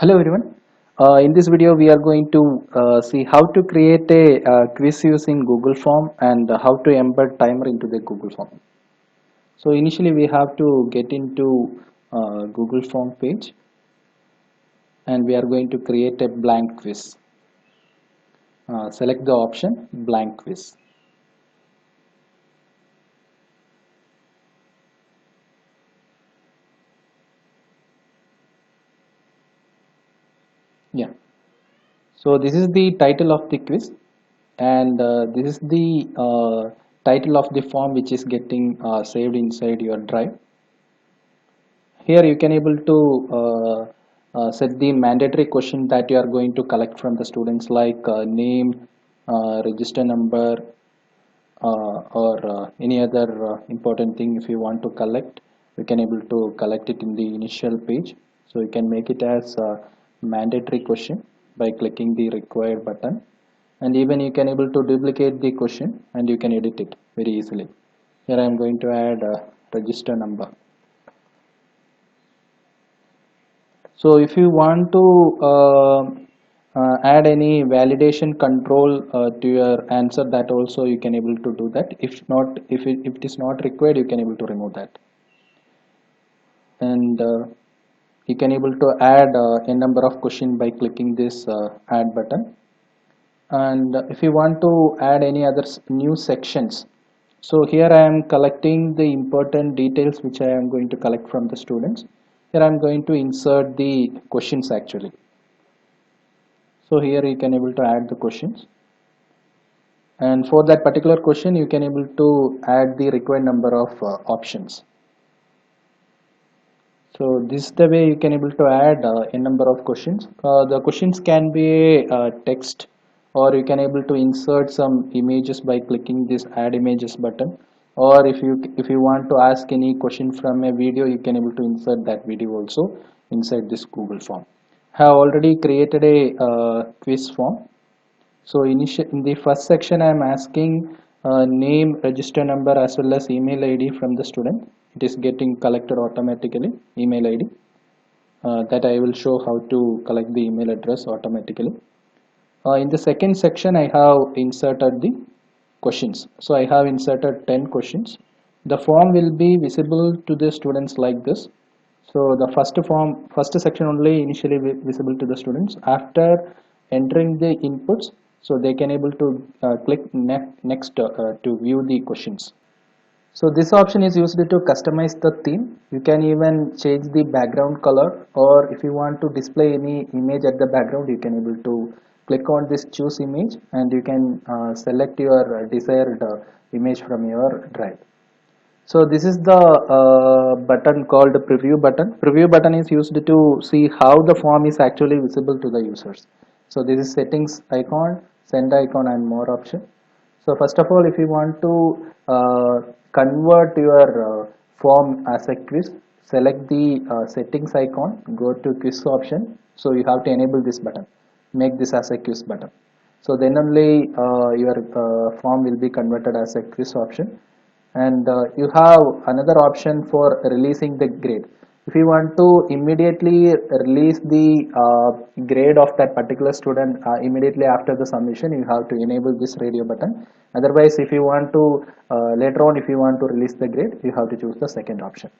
Hello everyone. In this video we are going to see how to create a quiz using Google Form and how to embed timer into the Google Form. So initially we have to get into Google Form page and we are going to create a blank quiz. Select the option blank quiz. Yeah. So this is the title of the quiz and this is the title of the form which is getting saved inside your drive. Here you can able to set the mandatory question that you are going to collect from the students like name, register number, or any other important thing. If you want to collect, you can able to collect it in the initial page. So you can make it as a mandatory question by clicking the required button, and even you can able to duplicate the question and you can edit it very easily. Here I am going to add register number. So if you want to add any validation control to your answer, that also you can able to do that. If not, if it is not required, you can able to remove that. And you can able to add a number of question by clicking this add button. And if you want to add any other new sections, so here I am collecting the important details which I am going to collect from the students. Here I am going to insert the questions actually. So here you can able to add the questions, and for that particular question you can able to add the required number of options. So this is the way you can able to add a number of questions. The questions can be text, or you can able to insert some images by clicking this add images button, or if you want to ask any question from a video, you can able to insert that video also inside this Google form. I have already created a quiz form. So in the first section, I am asking name, register number as well as email ID from the student. It is getting collected automatically, email ID. That I will show how to collect the email address automatically. In the second section, I have inserted the questions. So I have inserted 10 questions. The form will be visible to the students like this. So the first section only initially visible to the students. After entering the inputs, so they can able to click next to view the questions. So this option is used to customize the theme. You can even change the background color, or if you want to display any image at the background, you can able to click on this choose image and you can select your desired image from your drive. So this is the button called preview button. Preview button is used to see how the form is actually visible to the users. So this is settings icon, send icon and more option. So first of all, if you want to convert your form as a quiz, select the settings icon, go to quiz option. So you have to enable this button, make this as a quiz button. So then only your form will be converted as a quiz option. And you have another option for releasing the grade. If you want to immediately release the grade of that particular student immediately after the submission, you have to enable this radio button. Otherwise, if you want to later on, if you want to release the grade, you have to choose the second option.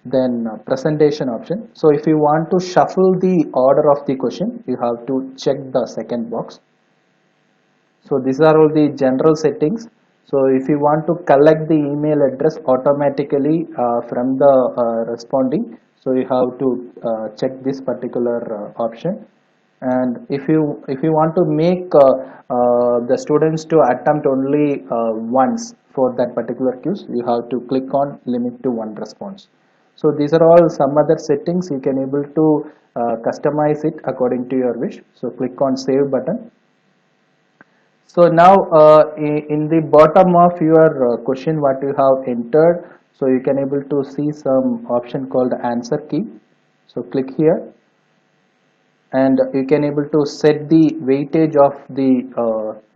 Then presentation option. So if you want to shuffle the order of the question, you have to check the second box. So these are all the general settings. So if you want to collect the email address automatically from the responding, so you have to check this particular option. And if you want to make the students to attempt only once for that particular quiz, you have to click on limit to one response. So these are all some other settings you can able to customize it according to your wish. So click on save button. So now in the bottom of your question what you have entered, so you can able to see some option called answer key. So click here and you can able to set the weightage of the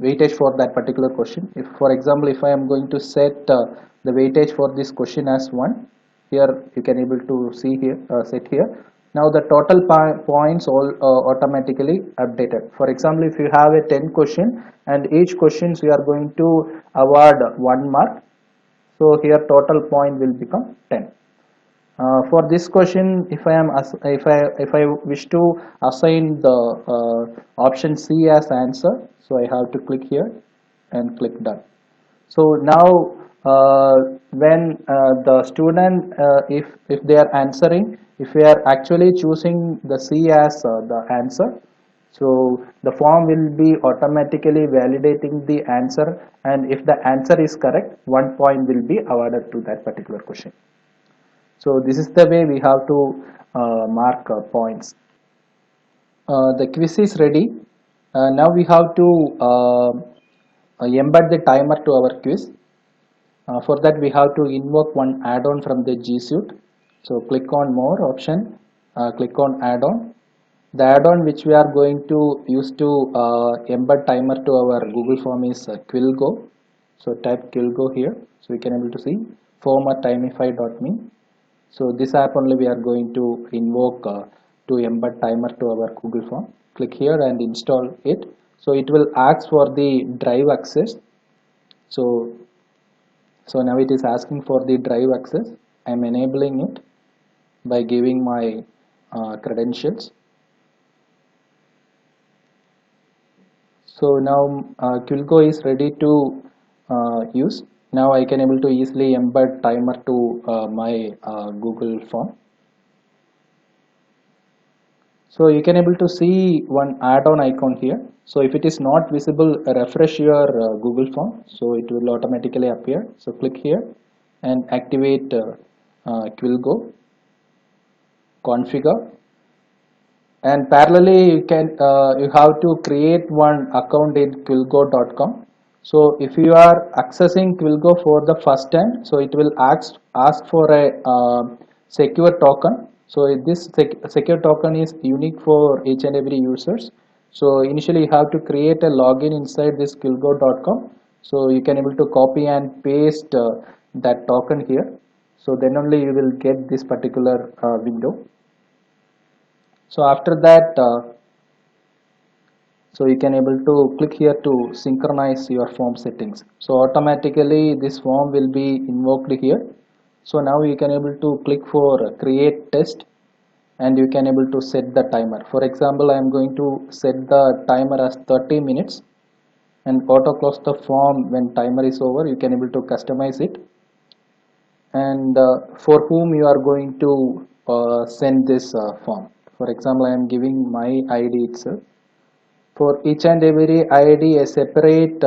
weightage for that particular question. If for example, if I am going to set the weightage for this question as 1, here you can able to see here, set here. Now the total points all automatically updated. For example, if you have a 10 question and each questions you are going to award 1 mark, so here total point will become 10. For this question, if I wish to assign the option C as answer, so I have to click here and click done. So now when the student if they are answering, if we are actually choosing the C as the answer, so the form will be automatically validating the answer, and if the answer is correct, 1 point will be awarded to that particular question. So this is the way we have to mark points. The quiz is ready. Now we have to embed the timer to our quiz. For that we have to invoke one add-on from the G Suite. So click on more option, click on add-on. The add-on which we are going to use to embed timer to our Google form is Quillgo. So type Quillgo here. So we can able to see form@timify.me. So this app only we are going to invoke to embed timer to our Google form. Click here and install it. So it will ask for the drive access. So now it is asking for the drive access. I am enabling it by giving my credentials. So now Quillgo is ready to use. Now I can able to easily embed timer to my Google form. So you can able to see one add-on icon here. So if it is not visible, refresh your Google form, so it will automatically appear. So click here and activate Quillgo, configure, and parallelly you have to create one account in quillgo.com. So if you are accessing Quillgo for the first time, so it will ask for a secure token. So this secure token is unique for each and every users. So initially you have to create a login inside this quillgo.com. So you can able to copy and paste that token here. So then only you will get this particular window. So after that, so you can able to click here to synchronize your form settings. So automatically this form will be invoked here. So now you can able to click for create test, and you can able to set the timer. For example, I am going to set the timer as 30 minutes and auto close the form when timer is over. You can able to customize it, and for whom you are going to send this form. For example, I am giving my ID itself. For each and every ID, a separate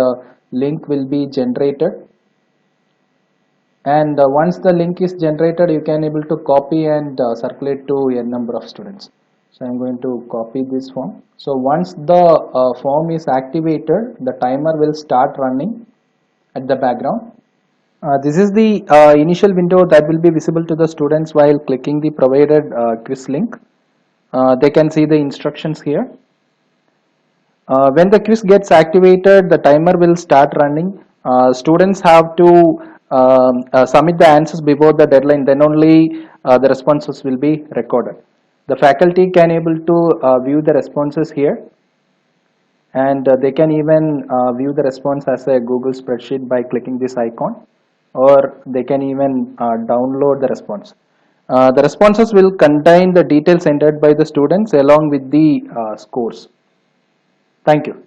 link will be generated, and once the link is generated, you can able to copy and circulate to a number of students. So I'm going to copy this form. So once the form is activated, the timer will start running at the background. This is the initial window that will be visible to the students while clicking the provided quiz link. They can see the instructions here. When the quiz gets activated, the timer will start running. Students have to submit the answers before the deadline, then only the responses will be recorded. The faculty can able to view the responses here, and they can even view the response as a Google spreadsheet by clicking this icon, or they can even download the response. The responses will contain the details entered by the students along with the scores. Thank you.